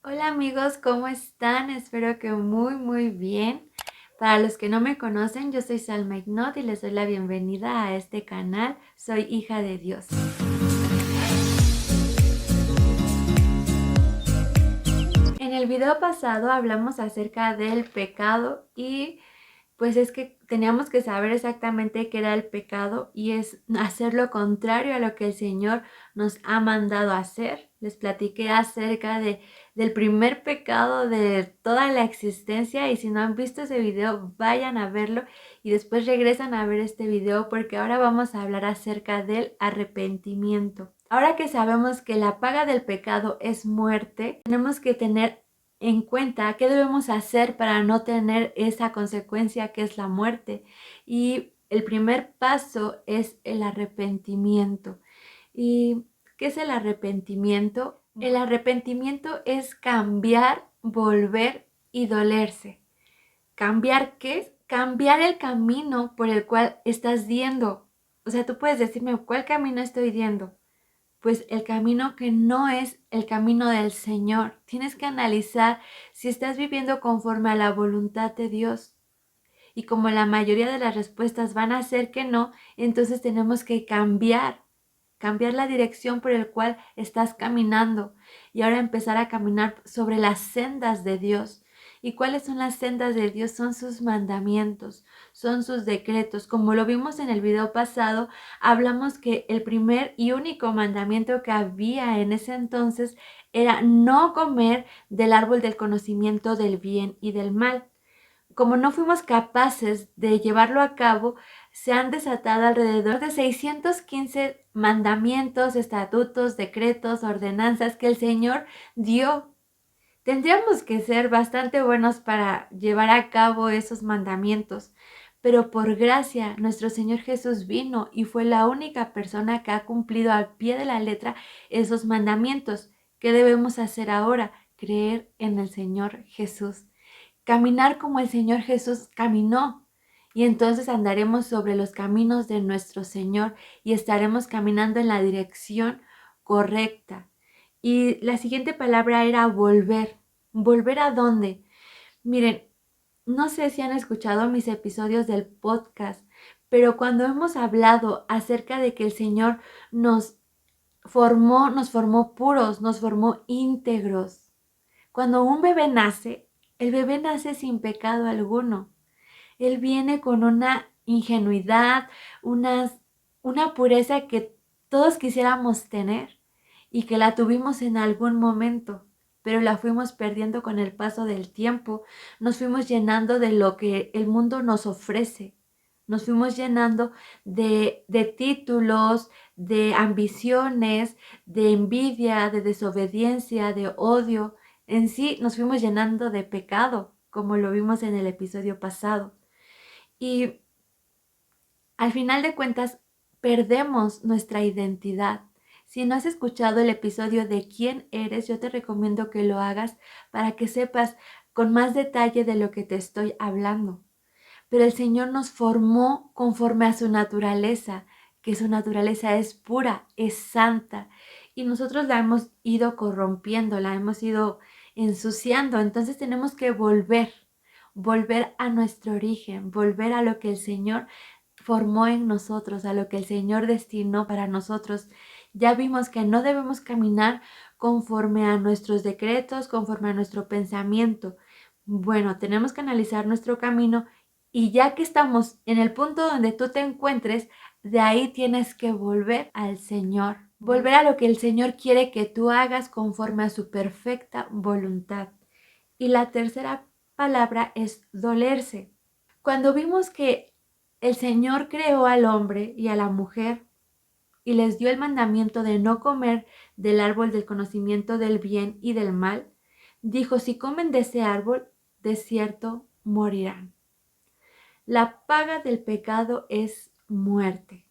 Hola amigos, ¿cómo están? Espero que muy bien. Para los que no me conocen, yo soy Salma Ignot y les doy la bienvenida a este canal. Soy hija de Dios. En el video pasado hablamos acerca del pecado y pues es que teníamos que saber exactamente qué era el pecado y es hacer lo contrario a lo que el Señor nos ha mandado a hacer. Les platiqué acerca del primer pecado de toda la existencia y si no han visto ese video, vayan a verlo y después regresan a ver este video porque ahora vamos a hablar acerca del arrepentimiento. Ahora que sabemos que la paga del pecado es muerte, tenemos que tener en cuenta qué debemos hacer para no tener esa consecuencia que es la muerte. Y el primer paso es el arrepentimiento. ¿Y qué es el arrepentimiento? El arrepentimiento es cambiar, volver y dolerse. ¿Cambiar qué? Cambiar el camino por el cual estás yendo. O sea, tú puedes decirme, ¿cuál camino estoy yendo? Pues el camino que no es el camino del Señor. Tienes que analizar si estás viviendo conforme a la voluntad de Dios. Y como la mayoría de las respuestas van a ser que no, entonces tenemos que cambiar la dirección por el cual estás caminando y ahora empezar a caminar sobre las sendas de Dios. ¿Y cuáles son las sendas de Dios? Son sus mandamientos, son sus decretos. Como lo vimos en el video pasado, hablamos que el primer y único mandamiento que había en ese entonces era no comer del árbol del conocimiento del bien y del mal. Como no fuimos capaces de llevarlo a cabo, se han desatado alrededor de 615 mandamientos, estatutos, decretos, ordenanzas que el Señor dio. Tendríamos que ser bastante buenos para llevar a cabo esos mandamientos, pero por gracia nuestro Señor Jesús vino y fue la única persona que ha cumplido al pie de la letra esos mandamientos. ¿Qué debemos hacer ahora? Creer en el Señor Jesús. Caminar como el Señor Jesús caminó. Y entonces andaremos sobre los caminos de nuestro Señor y estaremos caminando en la dirección correcta. Y la siguiente palabra era volver. ¿Volver a dónde? Miren, no sé si han escuchado mis episodios del podcast, pero cuando hemos hablado acerca de que el Señor nos formó puros, nos formó íntegros. Cuando un bebé nace, el bebé nace sin pecado alguno. Él viene con una ingenuidad, una pureza que todos quisiéramos tener y que la tuvimos en algún momento, pero la fuimos perdiendo con el paso del tiempo. Nos fuimos llenando de lo que el mundo nos ofrece. Nos fuimos llenando de títulos, de ambiciones, de envidia, de desobediencia, de odio. En sí nos fuimos llenando de pecado, como lo vimos en el episodio pasado. Y al final de cuentas, perdemos nuestra identidad. Si no has escuchado el episodio de quién eres, yo te recomiendo que lo hagas para que sepas con más detalle de lo que te estoy hablando. Pero el Señor nos formó conforme a su naturaleza, que su naturaleza es pura, es santa, y nosotros la hemos ido corrompiendo, la hemos ido ensuciando. Entonces tenemos que volver a nuestro origen, volver a lo que el Señor formó en nosotros, a lo que el Señor destinó para nosotros. Ya vimos que no debemos caminar conforme a nuestros decretos, conforme a nuestro pensamiento. Bueno, tenemos que analizar nuestro camino y ya que estamos en el punto donde tú te encuentres, de ahí tienes que volver al Señor. Volver a lo que el Señor quiere que tú hagas conforme a su perfecta voluntad. Y la tercera palabra es dolerse. Cuando vimos que el Señor creó al hombre y a la mujer y les dio el mandamiento de no comer del árbol del conocimiento del bien y del mal, dijo, si comen de ese árbol, de cierto morirán. La paga del pecado es muerte.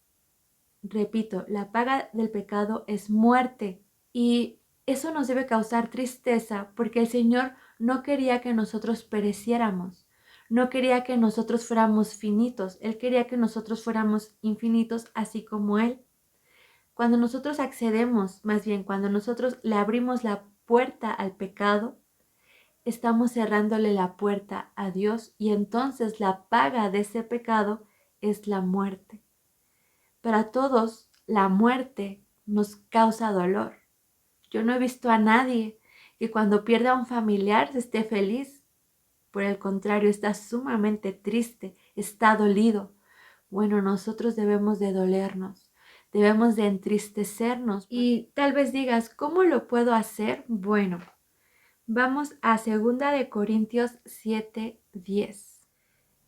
Repito, la paga del pecado es muerte. Y eso nos debe causar tristeza porque el Señor no quería que nosotros pereciéramos. No quería que nosotros fuéramos finitos. Él quería que nosotros fuéramos infinitos así como Él. Cuando nosotros accedemos, más bien cuando nosotros le abrimos la puerta al pecado, estamos cerrándole la puerta a Dios y entonces la paga de ese pecado es la muerte. Para todos, la muerte nos causa dolor. Yo no he visto a nadie que cuando pierde a un familiar esté feliz. Por el contrario, está sumamente triste, está dolido. Bueno, nosotros debemos de dolernos, debemos de entristecernos. Y tal vez digas, ¿cómo lo puedo hacer? Bueno, vamos a 2 Corintios 7:10.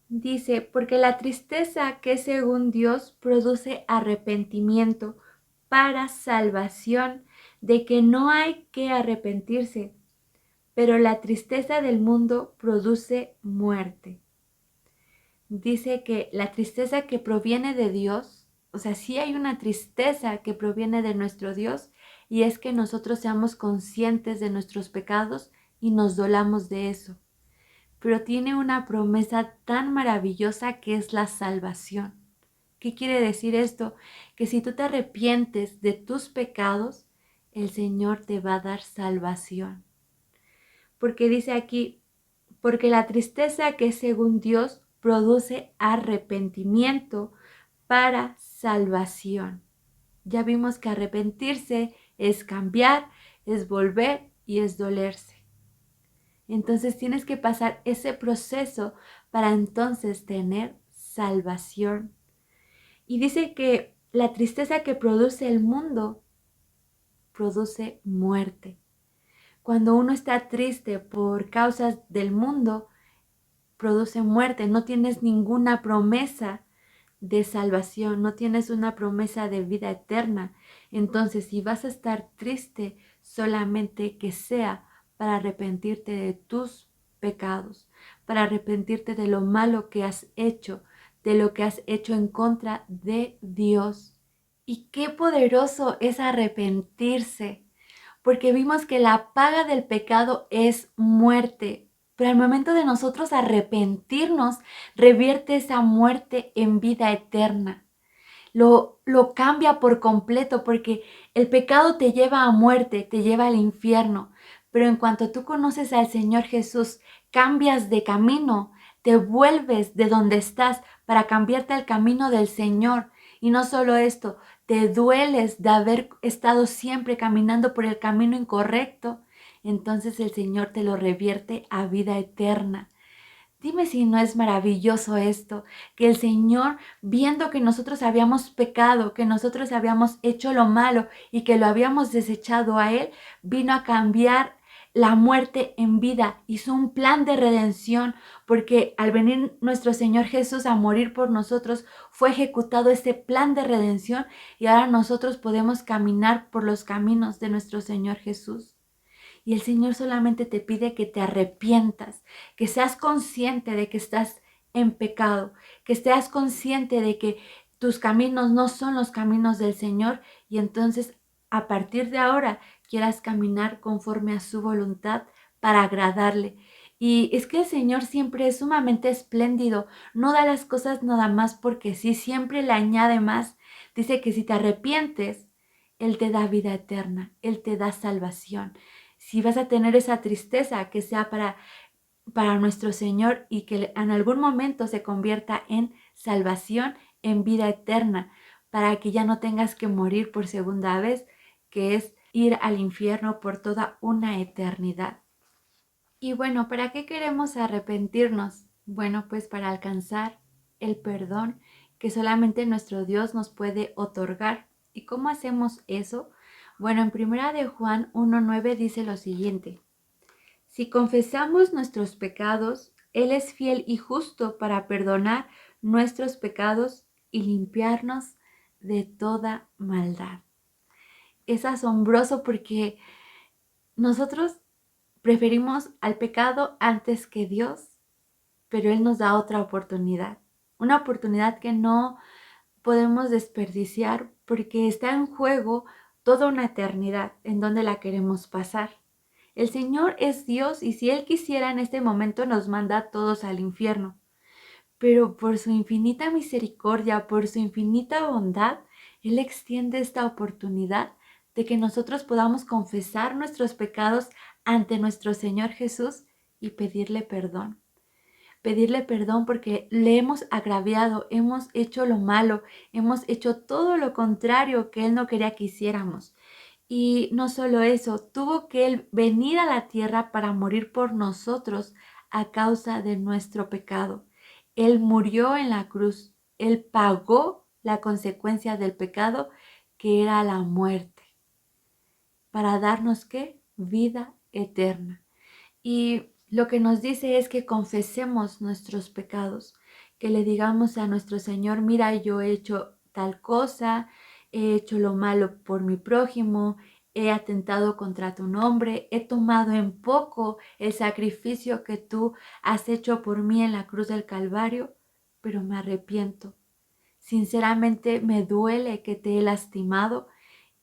Dice, porque la tristeza que según Dios produce arrepentimiento para salvación, de que no hay que arrepentirse, pero la tristeza del mundo produce muerte. Dice que la tristeza que proviene de Dios, o sea, sí hay una tristeza que proviene de nuestro Dios, y es que nosotros seamos conscientes de nuestros pecados y nos dolamos de eso. Pero tiene una promesa tan maravillosa que es la salvación. ¿Qué quiere decir esto? Que si tú te arrepientes de tus pecados, el Señor te va a dar salvación. Porque dice aquí, porque la tristeza que según Dios produce arrepentimiento para salvación. Ya vimos que arrepentirse es cambiar, es volver y es dolerse. Entonces tienes que pasar ese proceso para entonces tener salvación. Y dice que la tristeza que produce el mundo produce muerte. Cuando uno está triste por causas del mundo, produce muerte. No tienes ninguna promesa de salvación, no tienes una promesa de vida eterna. Entonces, si vas a estar triste, solamente que sea para arrepentirte de tus pecados, para arrepentirte de lo malo que has hecho, de lo que has hecho en contra de Dios. Y qué poderoso es arrepentirse, porque vimos que la paga del pecado es muerte. Pero al momento de nosotros arrepentirnos, revierte esa muerte en vida eterna. Lo cambia por completo porque el pecado te lleva a muerte, te lleva al infierno. Pero en cuanto tú conoces al Señor Jesús, cambias de camino, te vuelves de donde estás para cambiarte al camino del Señor. Y no solo esto, te dueles de haber estado siempre caminando por el camino incorrecto. Entonces el Señor te lo revierte a vida eterna. Dime si no es maravilloso esto, que el Señor, viendo que nosotros habíamos pecado, que nosotros habíamos hecho lo malo y que lo habíamos desechado a Él, vino a cambiar la muerte en vida, hizo un plan de redención, porque al venir nuestro Señor Jesús a morir por nosotros, fue ejecutado ese plan de redención y ahora nosotros podemos caminar por los caminos de nuestro Señor Jesús. Y el Señor solamente te pide que te arrepientas, que seas consciente de que estás en pecado, que seas consciente de que tus caminos no son los caminos del Señor y entonces a partir de ahora quieras caminar conforme a su voluntad para agradarle. Y es que el Señor siempre es sumamente espléndido, no da las cosas nada más porque sí, siempre le añade más. Dice que si te arrepientes, Él te da vida eterna, Él te da salvación. Si vas a tener esa tristeza, que sea para nuestro Señor y que en algún momento se convierta en salvación, en vida eterna, para que ya no tengas que morir por segunda vez, que es ir al infierno por toda una eternidad. Y bueno, ¿para qué queremos arrepentirnos? Bueno, pues para alcanzar el perdón que solamente nuestro Dios nos puede otorgar. ¿Y cómo hacemos eso? Bueno, en primera de Juan 1:9 dice lo siguiente: si confesamos nuestros pecados, Él es fiel y justo para perdonar nuestros pecados y limpiarnos de toda maldad. Es asombroso porque nosotros preferimos al pecado antes que Dios, pero Él nos da otra oportunidad. Una oportunidad que no podemos desperdiciar porque está en juego toda una eternidad en donde la queremos pasar. El Señor es Dios y si Él quisiera en este momento nos manda a todos al infierno. Pero por su infinita misericordia, por su infinita bondad, Él extiende esta oportunidad de que nosotros podamos confesar nuestros pecados ante nuestro Señor Jesús y pedirle perdón. Pedirle perdón porque le hemos agraviado, hemos hecho lo malo, hemos hecho todo lo contrario que Él no quería que hiciéramos. Y no solo eso, tuvo que Él venir a la tierra para morir por nosotros a causa de nuestro pecado. Él murió en la cruz, Él pagó la consecuencia del pecado, que era la muerte, para darnos ¿qué? Vida eterna. Y lo que nos dice es que confesemos nuestros pecados, que le digamos a nuestro Señor, mira, yo he hecho tal cosa, he hecho lo malo por mi prójimo, he atentado contra tu nombre, he tomado en poco el sacrificio que tú has hecho por mí en la cruz del Calvario, pero me arrepiento. Sinceramente me duele que te he lastimado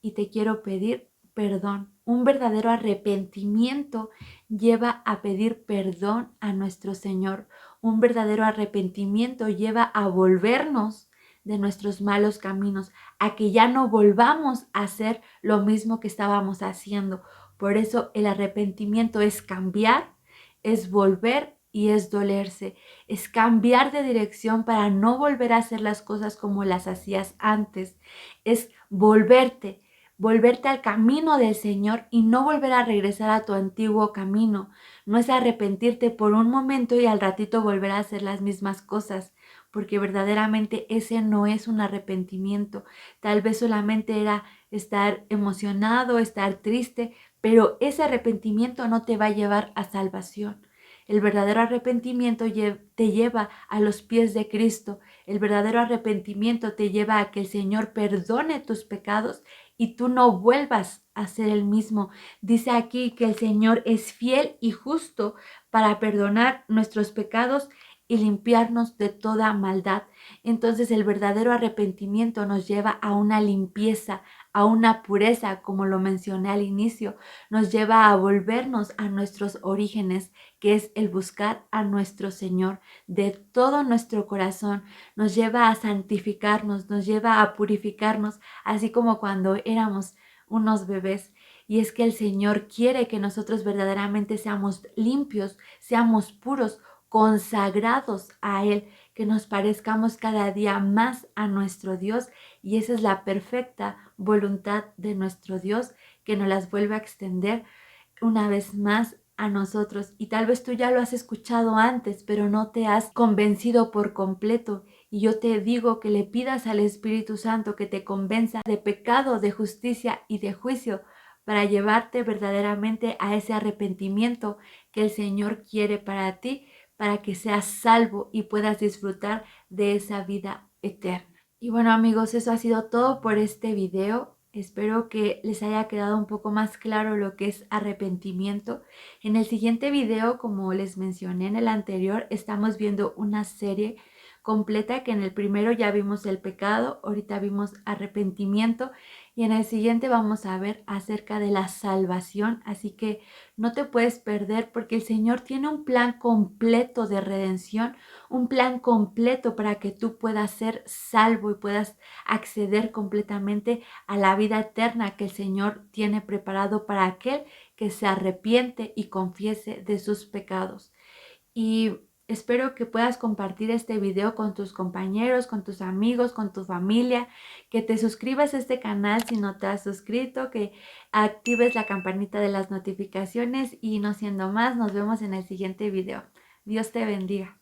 y te quiero pedir perdón. Un verdadero arrepentimiento lleva a pedir perdón a nuestro Señor. Un verdadero arrepentimiento lleva a volvernos de nuestros malos caminos, a que ya no volvamos a hacer lo mismo que estábamos haciendo. Por eso el arrepentimiento es cambiar, es volver y es dolerse. Es cambiar de dirección para no volver a hacer las cosas como las hacías antes. Es volverte al camino del Señor y no volver a regresar a tu antiguo camino. No es arrepentirte por un momento y al ratito volver a hacer las mismas cosas, porque verdaderamente ese no es un arrepentimiento. Tal vez solamente era estar emocionado, estar triste, pero ese arrepentimiento no te va a llevar a salvación. El verdadero arrepentimiento te lleva a los pies de Cristo. El verdadero arrepentimiento te lleva a que el Señor perdone tus pecados y tú no vuelvas a ser el mismo. Dice aquí que el Señor es fiel y justo para perdonar nuestros pecados y limpiarnos de toda maldad. Entonces el verdadero arrepentimiento nos lleva a una limpieza, a una pureza, como lo mencioné al inicio. Nos lleva a volvernos a nuestros orígenes, que es el buscar a nuestro Señor de todo nuestro corazón. Nos lleva a santificarnos, nos lleva a purificarnos, así como cuando éramos unos bebés. Y es que el Señor quiere que nosotros verdaderamente seamos limpios, seamos puros, consagrados a Él, que nos parezcamos cada día más a nuestro Dios. Y esa es la perfecta voluntad de nuestro Dios, que nos las vuelve a extender una vez más a nosotros. Y tal vez tú ya lo has escuchado antes, pero no te has convencido por completo. Y yo te digo que le pidas al Espíritu Santo que te convenza de pecado, de justicia y de juicio, para llevarte verdaderamente a ese arrepentimiento que el Señor quiere para ti, para que seas salvo y puedas disfrutar de esa vida eterna. Y bueno, amigos, eso ha sido todo por este video. Espero que les haya quedado un poco más claro lo que es arrepentimiento. En el siguiente video, como les mencioné en el anterior, estamos viendo una serie completa, que en el primero ya vimos el pecado, ahorita vimos arrepentimiento y en el siguiente vamos a ver acerca de la salvación. Así que no te puedes perder, porque el Señor tiene un plan completo de redención, un plan completo para que tú puedas ser salvo y puedas acceder completamente a la vida eterna que el Señor tiene preparado para aquel que se arrepiente y confiese de sus pecados. Y espero que puedas compartir este video con tus compañeros, con tus amigos, con tu familia, que te suscribas a este canal si no te has suscrito, que actives la campanita de las notificaciones y no siendo más, nos vemos en el siguiente video. Dios te bendiga.